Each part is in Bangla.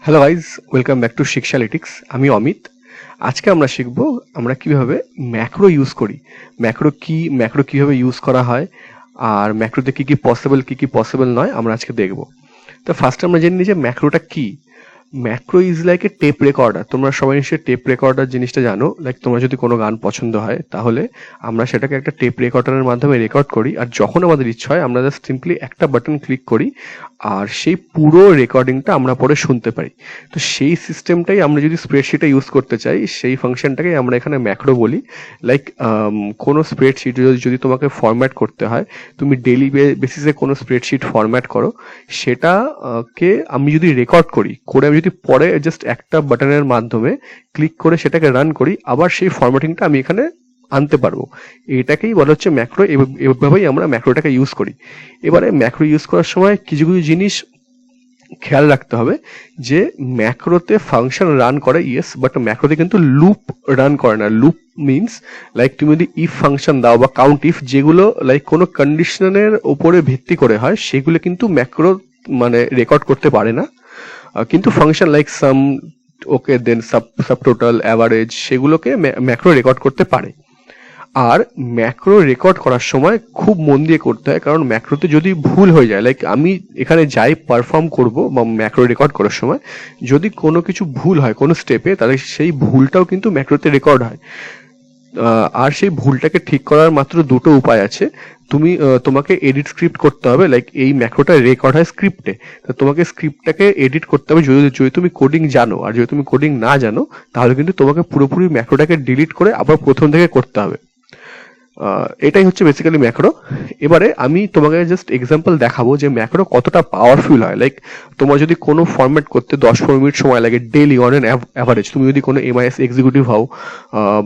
Hello guys, welcome back to শিক্ষালিটিক্স। আমি অমিত। আজকে আমরা শিখব আমরা কিভাবে ম্যাক্রো ইউজ করি, ম্যাক্রো কিভাবে ইউজ করা হয়, আর ম্যাক্রোতে কি কি পসিবল নয় আমরা আজকে দেখব। তো ফার্স্ট আমরা জেনে নিই যে ম্যাক্রোটা কি। Macro is like a tape recorder. তোমরা সবাই নিশ্চয়ই টেপ রেকর্ডার জিনিসটা জানো। লাইক তোমার যদি কোনো গান পছন্দ হয় তাহলে আমরা সেটাকে একটা টেপ রেকর্ডারের মাধ্যমে রেকর্ড করি, আর যখন আমাদের ইচ্ছা হয় আমরা জাস্ট সিম্পলি একটা বাটন ক্লিক করি আর সেই পুরো রেকর্ডিংটা আমরা পরে শুনতে পারি। তো সেই সিস্টেমটাই আমরা যদি স্প্রেডশিটে ইউজ করতে চাই, সেই ফাংশনটাকে আমরা এখানে ম্যাক্রো বলি। লাইক কোনো স্প্রেডশিট যদি তোমাকে ফরম্যাট করতে হয়, তুমি ডেইলি বেসিসে কোনো স্প্রেডশিট ফরম্যাট করো, সেটাকে আমি যদি রেকর্ড করি আমি যদি পরে জাস্ট একটা বাটনের মাধ্যমে ক্লিক করে সেটাকে রান করি, আবার সেই ফরম্যাটিংটা আমি এখানে আনতে পারবো। এটাকেই বলা হচ্ছে ম্যাক্রো। এভাবেই আমরা ম্যাক্রোটাকে ইউজ করি। এবারে ম্যাক্রো ইউজ করার সময় কিছু কিছু জিনিস খেয়াল রাখতে হবে যে ম্যাক্রোতে ফাংশন রান করে, ইয়েস, বাট ম্যাক্রোতে কিন্তু লুপ রান করে না। লুপ মিনস লাইক তুমি যদি ইফ ফাংশন দাও বা কাউন্ট ইফ, যেগুলো লাইক কোনো কন্ডিশনের উপরে ভিত্তি করে হয়, সেগুলো কিন্তু ম্যাক্রো মানে রেকর্ড করতে পারে না। কিন্তু ফাংশন লাইক সাম, ওকে, দেন সাব টোটাল, অ্যাভারেজ, সেগুলোকে ম্যাক্রো রেকর্ড করতে পারে। আর ম্যাক্রো রেকর্ড করার সময় খুব মন দিয়ে করতে হয়, কারণ ম্যাক্রোতে যদি ভুল হয়ে যায়, লাইক আমি এখানে যাই পারফর্ম করব বা ম্যাক্রো রেকর্ড করার সময় যদি কোনো কিছু ভুল হয় কোনো স্টেপে, তাহলে সেই ভুলটাও কিন্তু ম্যাক্রোতে রেকর্ড হয়। আর সেই ভুলটাকে ঠিক করার মাত্র দুটো উপায় আছে। তোমাকে এডিট স্ক্রিপ্ট করতে হবে। লাইক এই ম্যাক্রোটা রেকর্ড হয় স্ক্রিপ্টে, তো তোমাকে স্ক্রিপ্টটাকে এডিট করতে হবে যদি তুমি কোডিং জানো। আর যদি তুমি কোডিং না জানো তাহলে কিন্তু তোমাকে পুরোপুরি ম্যাক্রোটাকে ডিলিট করে আবার প্রথম থেকে করতে হবে। এটাই হচ্ছে বেসিক্যালি ম্যাক্রো। এবারে আমি তোমাকে জাস্ট এক্সাম্পল দেখাবো যে ম্যাক্রো কতটা পাওয়ারফুল হয়। লাইক তোমার যদি কোনো ফরম্যাট করতে 10-15 মিনিট সময় লাগে ডেইলি অন অ্যান অ্যাভারেজ, তুমি যদি কোনো এমআইএস এক্সিকিউটিভ হও,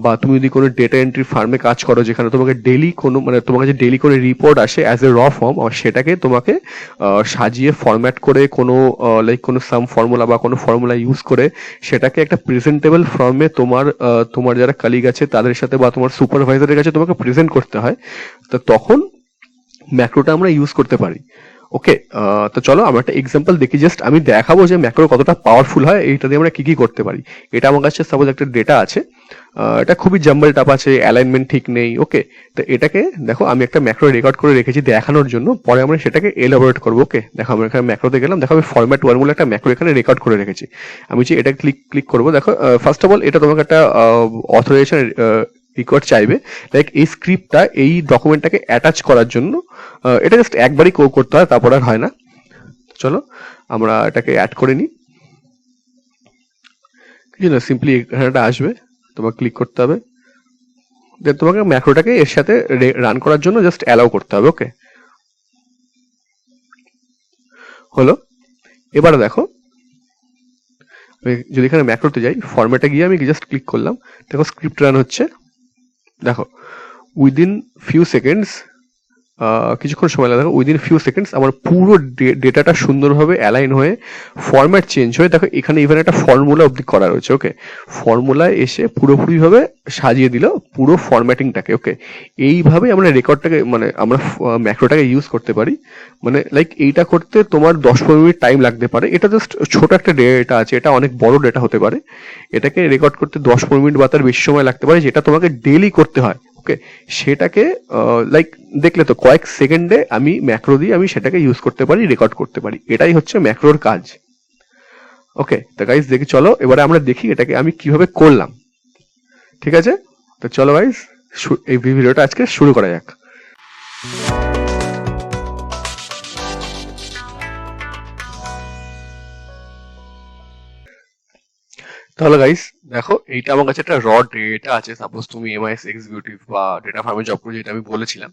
বা তুমি যদি কোনো ডেটা এন্ট্রি ফার্মে কাজ করো যেখানে তোমাকে ডেইলি তোমার কাছে ডেইলি কোনো রিপোর্ট আসে অ্যাজ এ র ফর্ম, আর সেটাকে তোমাকে সাজিয়ে ফরম্যাট করে কোনো কোনো সাম ফর্মুলা বা কোনো ফর্মুলা ইউজ করে সেটাকে একটা প্রেজেন্টেবল ফর্মে তোমার যারা কালিগ আছে তাদের সাথে বা তোমার সুপারভাইজারের কাছে তোমাকে প্রেজেন্ট করতে হয়, তো তখন ম্যাক্রোটা আমরা ইউজ করতে পারি। ওকে, তো চলো আমরা একটা এক্সাম্পল দেখি। জাস্ট আমি দেখাবো যে ম্যাক্রো কতটা পাওয়ারফুল হয়, এইটা দিয়ে আমরা কি কি করতে পারি। এটা আমার কাছে সাপোজ একটা ডেটা আছে, এটা খুবই জাম্বল টাপ আছে, অ্যালাইনমেন্ট ঠিক নেই। ওকে, তো এটাকে দেখো আমি একটা ম্যাক্রো রেকর্ড করে রেখেছি দেখানোর জন্য, পরে আমরা সেটাকে এলাবোরেট করবো। ওকে, দেখো আমরা এখানে ম্যাক্রোতে গেলাম, দেখো আমি ফরম্যাট ওয়ান বলে একটা ম্যাক্রো এখানে রেকর্ড করে রেখেছি। আমি যে এটা ক্লিক করবো, দেখো ফার্স্ট অফ অল এটা তোমাকে একটা অথরাইজেশন রেকর্ড চাইবে। লাইক এই স্ক্রিপ্টটা এই ডকুমেন্টটাকে অ্যাটাচ করার জন্য এটা জাস্ট একবারই করতে হয়, তারপর আর হয় না। চলো আমরা এটাকে অ্যাড করে নিই। কিছু না, সিম্পলি এখানে একটা আসবে, তোমাকে ক্লিক করতে হবে, দেন তোমাকে ম্যাক্রোটাকে এর সাথে রান করার জন্য জাস্ট অ্যালাউ করতে হবে। ওকে, হলো। এবারে দেখো যদি এখানে ম্যাক্রোতে যাই, ফরম্যাটে গিয়ে আমি জাস্ট ক্লিক করলাম, দেখো স্ক্রিপ্ট রান হচ্ছে। দেখো উইদিন ফিউ সেকেন্ডস, কিছুক্ষণ সময় লাগে, দেখো উইদিন ফিউ সেকেন্ডস আমার পুরো ডেটাটা সুন্দরভাবে অ্যালাইন হয়ে ফরম্যাট চেঞ্জ হয়ে, দেখো এখানে ইভেন একটা ফর্মুলা অবধি করা রয়েছে। ওকে, ফর্মুলায় এসে পুরোপুরিভাবে সাজিয়ে দিল পুরো ফরম্যাটিংটাকে। ওকে, এইভাবে আমরা রেকর্ডটাকে আমরা ম্যাক্রোটাকে ইউজ করতে পারি। লাইক এইটা করতে তোমার 10-15 মিনিট টাইম লাগতে পারে। এটা জাস্ট ছোট একটা ডেটা আছে, এটা অনেক বড় ডেটা হতে পারে। এটাকে রেকর্ড করতে 10-15 মিনিট বা তার বেশি সময় লাগতে পারে, যেটা তোমাকে ডেইলি করতে হয়। ওকে, সেটাকে লাইক দেখলে তো কয়েক সেকেন্ডে আমি ম্যাক্রো দিয়ে আমি সেটাকে ইউজ করতে পারি, রেকর্ড করতে পারি। এটাই হচ্ছে ম্যাক্রোর কাজ। ওকে, তো গাইজ দেখি, চলো এবারে আমরা দেখি এটাকে আমি কিভাবে করলাম। ঠিক আছে, তো চলো গাইজ এই ভিডিওটা আজকে শুরু করা যাক। তাহলে গাইস দেখো, এইটা আমার কাছে একটা র ডেটা আছে। সাপোজ তুমি এমআইএস এক্সিকিউটিভ বা ডেটা ফার্মে জব করো, যেটা আমি বলেছিলাম।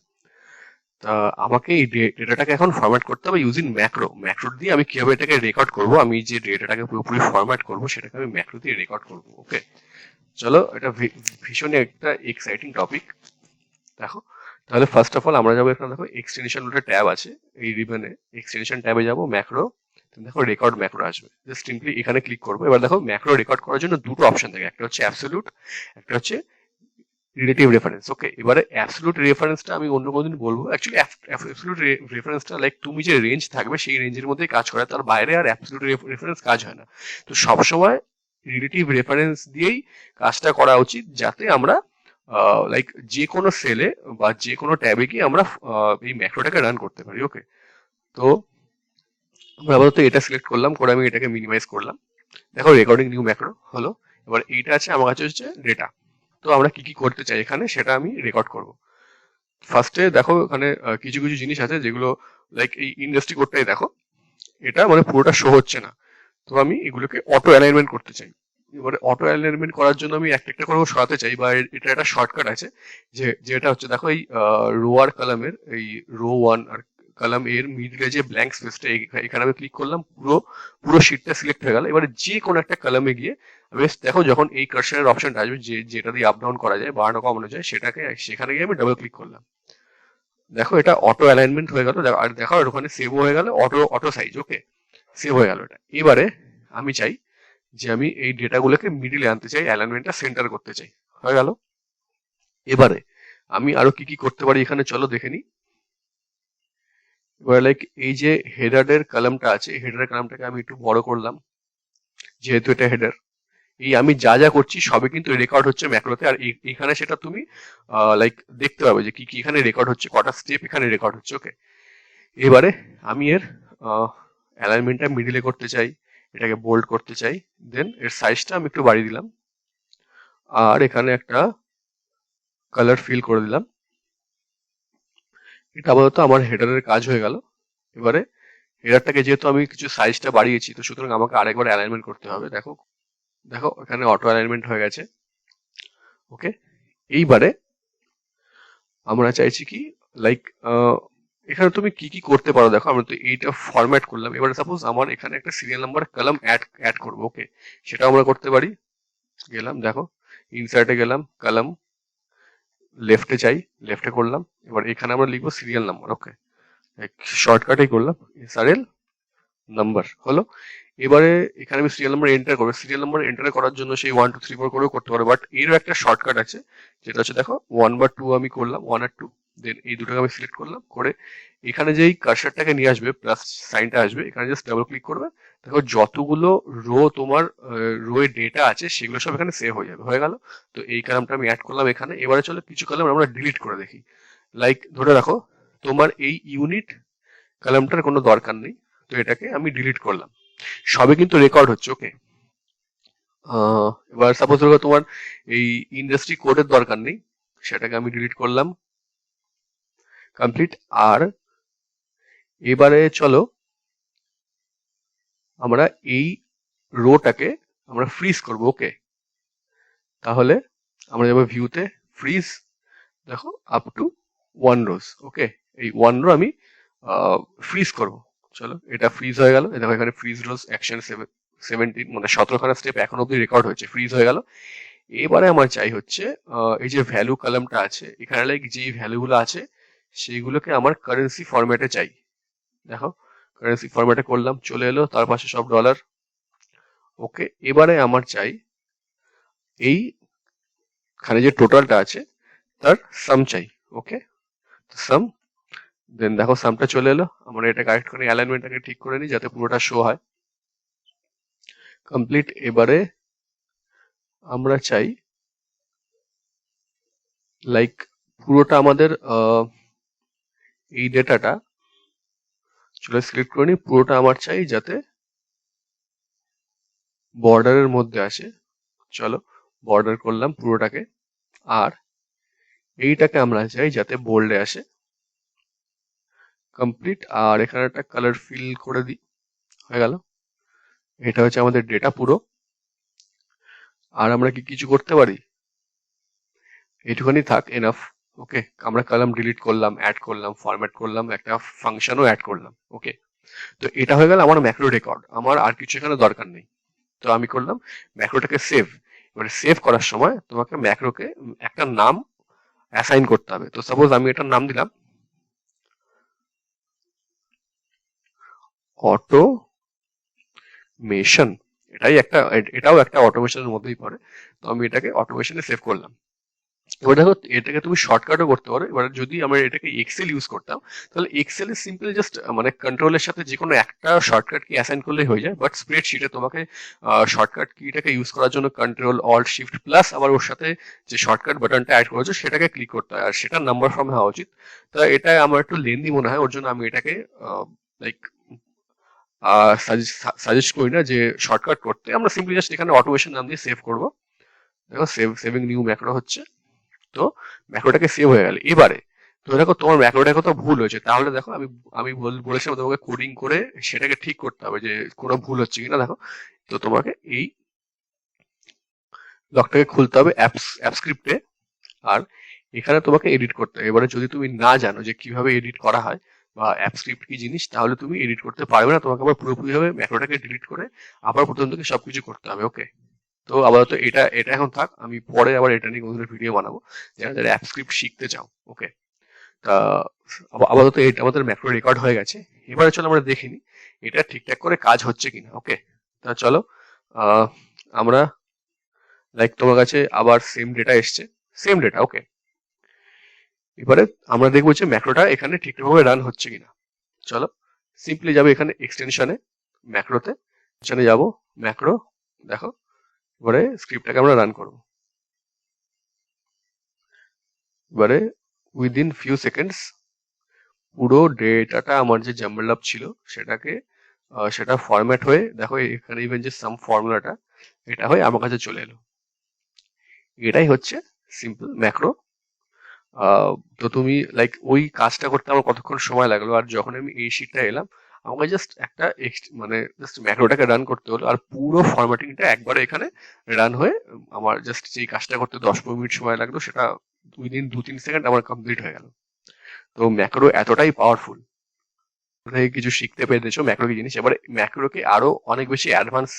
তা আমাকে এই ডেটাটাকে এখন ফরম্যাট করতে হবে ইউজিং ম্যাক্রো দিয়ে। আমি কিভাবে এটাকে রেকর্ড করব, আমি যে ডেটাটাকে পুরোপুরি ফরম্যাট করব সেটাকে আমি ম্যাক্রো দিয়ে রেকর্ড করব। ওকে, চলো, এটা ভীষণই একটা এক্সাইটিং টপিক। দেখো, তাহলে ফার্স্ট অফ অল আমরা যাবো এখানে, দেখো এক্সটেনশন বলে ট্যাব আছে এই রিবনে, এক্সটেনশন ট্যাবে যাবো, ম্যাক্রো, দেখো রেকর্ড ম্যাক্রো আসবে, জাস্ট সিম্পলি এখানে ক্লিক করবো। এবার দেখো ম্যাক্রো রেকর্ড করার জন্য দুটো অপশন থাকে, একটা হচ্ছে অ্যাবসলিউট, একটা হচ্ছে রিলেটিভ রেফারেন্স। ওকে, এবারে অ্যাবসলিউট রেফারেন্সটা আমি অন্য কোনো দিন বলবো। অ্যাকচুয়ালি অ্যাবসলিউট রেফারেন্সটা লাইক তুমি যে রেঞ্জ থাকবে সেই রেঞ্জের মধ্যেই কাজ করে, তার বাইরে আর অ্যাবসলিউট রেফারেন্স কাজ হয় না। তো সবসময় রিলেটিভ রেফারেন্স দিয়েই কাজটা করা উচিত, যাতে আমরা লাইক যে কোনো সেলে বা যে কোনো ট্যাবে গিয়ে আমরা এই ম্যাক্রোটাকে রান করতে পারি। ওকে, তো আমরা আপাতত এটা সিলেক্ট করলাম, করে আমি এটাকে মিনিমাইজ করলাম। দেখো রেকর্ডিং নিউ ম্যাক্রো হলো। এবার এইটা আছে আমার কাছে হচ্ছে ডেটা। তো আমরা কি কি করতে চাই এখানে সেটা আমি রেকর্ড করব। ফার্স্টে দেখো এখানে কিছু কিছু জিনিস আছে যেগুলো লাইক এই ইন্ডাস্ট্রি কোডটাই দেখো, এটা মানে পুরোটা শো হচ্ছে না। তো আমি এগুলোকে অটো অ্যালাইনমেন্ট করতে চাই। এবারে অটো অ্যালাইনমেন্ট করার জন্য আমি একটা একটা করে সরাতে চাই, বা এটা একটা শর্টকাট আছে যেটা হচ্ছে দেখো এই রো আর কলামের এই রো 1 আর কলাম এর মিডলে যে ব্ল্যাঙ্ক স্পেসটা, এখানে আমি ক্লিক করলাম, পুরো পুরো শিটটা সিলেক্ট হয়ে গেল। এবারে যে কোনো একটা কলামে গিয়ে বেশ দেখো যখন এই কার্সরের অপশনটা আসবে যেটা দিয়ে আপ ডাউন করা যায়, বাড়ানো কমানো যায়, সেটাকে সেখানে গিয়ে আমি ডাবল ক্লিক করলাম। দেখো এটা অটো অ্যালাইনমেন্ট হয়ে গেল, আর দেখো ওখানে সেভ হয়ে গেল, অটো অটো সাইজ। ওকে, সেভ হয়ে গেল এটা। এবারে আমি চাই যে আমি এই ডেটাগুলোকে মিডিলে আনতে চাই, অ্যালাইনমেন্টটা সেন্টার করতে চাই। হয়ে গেল। এবারে আমি আরো কি কি করতে পারি এখানে চলো দেখে নিই। এবার লাইক এই যে হেডারের কলামটা আছে, হেডারের কলামটাকে আমি একটু বড় করলাম, যেহেতু এটা হেডার। এই আমি যা যা করছি সবই কিন্তু রেকর্ড হচ্ছে ম্যাক্রোতে, আর এখানে সেটা তুমি লাইক দেখতে পাবে যে কি কি এখানে রেকর্ড হচ্ছে, কটা স্টেপ এখানে রেকর্ড হচ্ছে। ওকে, এবারে আমি এর অ্যালাইনমেন্টটা মিডিলে করতে চাই, এটাকে বোল্ড করতে চাই, দেন এর সাইজটা আমি একটু বাড়িয়ে দিলাম, আর এখানে একটা কালার ফিল করে দিলাম। এটা আপাতত আমার হেডারের কাজ হয়ে গেল। এবারে হেডারটাকে যেহেতু আমি কিছু সাইজটা বাড়িয়েছি, তো সুতরাং আমাকে আরেকবার অ্যালাইনমেন্ট করতে হবে। দেখো দেখো এখানে অটো অ্যালাইনমেন্ট হয়ে গেছে। ওকে, এইবারে আমরা চাইছি কি লাইক এখানে তুমি কি কি করতে পারো। দেখো আমরা তো এইটা ফরম্যাট করলাম। এবারে সাপোজ আমার এখানে একটা সিরিয়াল নাম্বার কলাম অ্যাড করবো। ওকে, সেটা আমরা করতে পারি। গেলাম, দেখো ইনসার্টে গেলাম, কলাম লেফটে চাই, লেফটে করলাম। এবার এখানে আমরা লিখবো সিরিয়াল নাম্বার। ওকে, শর্টকাটেই করলাম, সিরিয়াল নাম্বার হলো। এবারে এখানে আমি সিরিয়াল নাম্বার এন্টার করবো। সিরিয়াল নাম্বার এন্টার করার জন্য সেই 1 2 3 4 করেও করতে পারো, বাট এরও একটা শর্টকাট আছে, যেটা হচ্ছে দেখো 1 বা 2 আমি করলাম, 1 আর 2, দেন এই দুটোকে আমি সিলেক্ট করলাম, করে এখানে যেই কার্সারটাকে নিয়ে আসবে, প্লাস সাইনটা আসবে, এখানে জাস্ট ডাবল ক্লিক করবে। দেখো যতগুলো রো তোমার রো এর ডেটা আছে সেগুলো সব এখানে সেভ হয়ে যাবে। হয়ে গেল। তো এই কলামটা আমি অ্যাড করলাম এখানে। এবারে চলো কিছু কলাম আমরা ডিলিট করে দেখি। লাইক ধরে রাখো তোমার এই ইউনিট কলামটার কোনো দরকার নেই, তো এটাকে আমি ডিলিট করলাম। সবে কিন্তু রেকর্ড হচ্ছে। ওকে, এবার সাপোজ ধরো তোমার এই ইন্ডাস্ট্রি কোডের দরকার নেই, সেটাকে আমি ডিলিট করলাম। কমপ্লিট। আর এবারে চলো আমরা এই রোটাকে আমরা ফ্রিজ করব। ওকে, তাহলে আমরা যাবো ভিউতে, ফ্রিজ, দেখো আপ টু 1 রোজ। ওকে, এই 1 রো আমি ফ্রিজ করব। চলো এটা ফ্রিজ হয়ে গেল। দেখো এখানে ফ্রিজ রোজ অ্যাকশন 17 মানে 17খানা স্টেপ এখন অব্দি রেকর্ড হয়েছে, ফ্রিজ হয়ে গেল। এবারে আমার চাই হচ্ছে এই যে ভ্যালু কলামটা আছে এখানে, লাইক যেই ভ্যালুগুলো আছে সেইগুলোকে আমার কারেন্সি ফরম্যাটে চাই। দেখো কারেন্সি ফরম্যাটে করলাম, চলে এলো, তার পাশে সব ডলার। ওকে, এবারে আমার চাই এইখানে যে টোটালটা আছে তার সাম চাই। ওকে, সাম, দেন দেখো সামটা চলে এলো। আমরা এটা কারেক্ট করে অ্যালাইনমেন্টটাকে ঠিক করে নিই যাতে পুরোটা শো হয়। কমপ্লিট। এবারে আমরা চাই লাইক পুরোটা আমাদের এই ডেটাটা চলে সিলেক্ট করে নিই, পুরোটা আমার চাই যাতে বর্ডারের মধ্যে আসে। চলো বর্ডার করলাম পুরোটাকে, আর এইটাকে আমরা চাই যাতে বোল্ডে আসে। কমপ্লিট। আর এখানে একটা কালার ফিল করে দিই। হয়ে গেল। এটা হচ্ছে আমাদের ডেটা পুরো। আর আমরা কি কিছু করতে পারি? এইটুখানি থাক, এনাফ। ওকে, আমরা কলাম ডিলিট করলাম, অ্যাড করলাম, ফরম্যাট করলাম, একটা ফাংশনও অ্যাড করলাম। ওকে, তো এটা হয়ে গেল আমার ম্যাক্রো রেকর্ড। আমার আর কিছু এখানে দরকার নেই। তো আমি করলাম ম্যাক্রোটাকে সেভ। এবারে সেভ করার সময় তোমাকে ম্যাক্রোকে একটা নাম অ্যাসাইন করতে হবে। তো সাপোজ আমি এটার নাম দিলাম অটোমেশন। এটাও একটা অটোমেশনের মধ্যেই পড়ে। তো আমি এটাকে অটোমেশনে সেভ করলাম। এবার দেখো এটাকে তুমি শর্টকাটও করতে পারো। এবার যদি আমরা এটাকে এক্সেল ইউজ করতাম, তাহলে এক্সেলে সিম্পলি জাস্ট মানে কন্ট্রোলের সাথে যে কোনো একটা শর্টকাট কি অ্যাসাইন করলেই হয়ে যায়। বাট স্প্রেডশিটে তোমাকে শর্টকাট কিটাকে ইউজ করার জন্য কন্ট্রোল অল্ট শিফট প্লাস আবার ওর সাথে যে শর্টকাট বাটনটা অ্যাড করেছো সেটাকে ক্লিক করতে হয়, আর সেটা নাম্বার ফর্মে হওয়া উচিত। তো এটা আমার একটু লেন্দি মনে হয়, ওর জন্য আমি এটাকে লাইক সাজেস্ট করি না যে শর্টকাট করতে। আমরা সিম্পলি জাস্ট এখানে অটোমেশন নাম দিয়ে সেভ করবো। দেখো সেভিং নিউ ম্যাক্রো হচ্ছে। তো ম্যাক্রোটাকে সেভ হয়ে গেল। এবারে তো দেখো তোমার ম্যাক্রোটা কত ভুল হয়েছে, তাহলে দেখো আমি বলেছিলাম তোমাকে কোডিং করে সেটাকে ঠিক করতে হবে যে কোনো ভুল হচ্ছে কিনা। দেখো তো তোমাকে এই লকটাকে খুলতে হবে অ্যাপ স্ক্রিপ্টে, আর এখানে তোমাকে এডিট করতে হবে। এবারে যদি তুমি না জানো যে কিভাবে এডিট করা হয় বা অ্যাপ স্ক্রিপ্ট কি জিনিস, তাহলে তুমি এডিট করতে পারবে না। তোমাকে আবার পুরোপুরি ভাবে ম্যাক্রোটাকে ডিলিট করে আবার প্রথম থেকে সবকিছু করতে হবে। ওকে, তো আপাতত এটা এটা এখন থাক, আমি পরে আবার এটা নিয়ে কোনো ভিডিও বানাবো যারা যারা অ্যাপ স্ক্রিপ্ট শিখতে চাও। ওকে, তা আপাতত এটা আমাদের ম্যাক্রো রেকর্ড হয়ে গেছে। এবারে চলো আমরা দেখে নিই এটা ঠিকঠাক করে কাজ হচ্ছে কিনা। ওকে, তা চলো আমরা লাইক তোমার কাছে আবার সেম ডেটা এসছে, সেম ডেটা। ওকে, এবারে আমরা দেখবো যে ম্যাক্রোটা এখানে ঠিকঠাকভাবে রান হচ্ছে কিনা। চলো সিম্পলি যাবে এখানে এক্সটেনশনে, ম্যাক্রোতে এখানে যাবো, ম্যাক্রো, দেখো এবারে স্ক্রিপ্টটাকে আমরা রান করবো। এবারে উইদিন ফিউ সেকেন্ডস পুরো ডেটাটা আমার যে জাম্বল আপ ছিল সেটা ফরম্যাট হয়ে, দেখো এখানে ইভেন যে সাম ফর্মুলাটা এটা হয়ে আমার কাছে চলে এলো। এটাই হচ্ছে সিম্পল ম্যাক্রো। তো তুমি লাইক ওই কাজটা করতে আমার কতক্ষণ সময় লাগলো, আর যখন আমি এই শিটটা এলাম আমাকে জাস্ট একটা মানে জাস্ট ম্যাক্রোটাকে রান করতে হলো, আর পুরো ফরম্যাটিংটা একবারে এখানে রান হয়ে আমার জাস্ট যেই কাজটা করতে 10-15 মিনিট সময় লাগলো সেটা উইদিন 2-3 সেকেন্ড আমার কমপ্লিট হয়ে গেল। তো ম্যাক্রো এতটাই পাওয়ারফুল। থেকে কিছু শিখতে পেরেছো ম্যাক্রো কি জিনিস। এবারে ম্যাক্রোকে আরো অনেক বেশি অ্যাডভান্স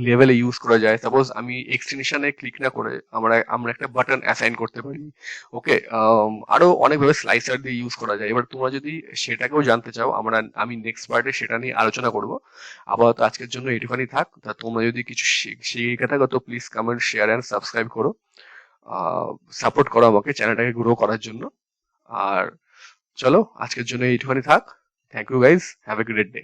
লেভেলে ইউজ করা যায়। সাপোজ আমি এক্সটেনশনে ক্লিক না করে আমরা আমরা একটা বাটন অ্যাসাইন করতে পারি। ওকে, আরো অনেকভাবে স্লাইসার দিয়ে ইউজ করা যায়। এবার তোমরা যদি সেটাকেও জানতে চাও আমি নেক্সট পার্টে সেটা নিয়ে আলোচনা করব। আপাতত আজকের জন্য এটুখানি থাক। তা তোমরা যদি কিছু শিখে থাকো তো please comment, share and subscribe করো, সাপোর্ট করো আমাকে চ্যানেলটাকে গ্রো করার জন্য। আর চলো আজকের জন্য এইটুখানি থাক। Thank you guys, have a great day.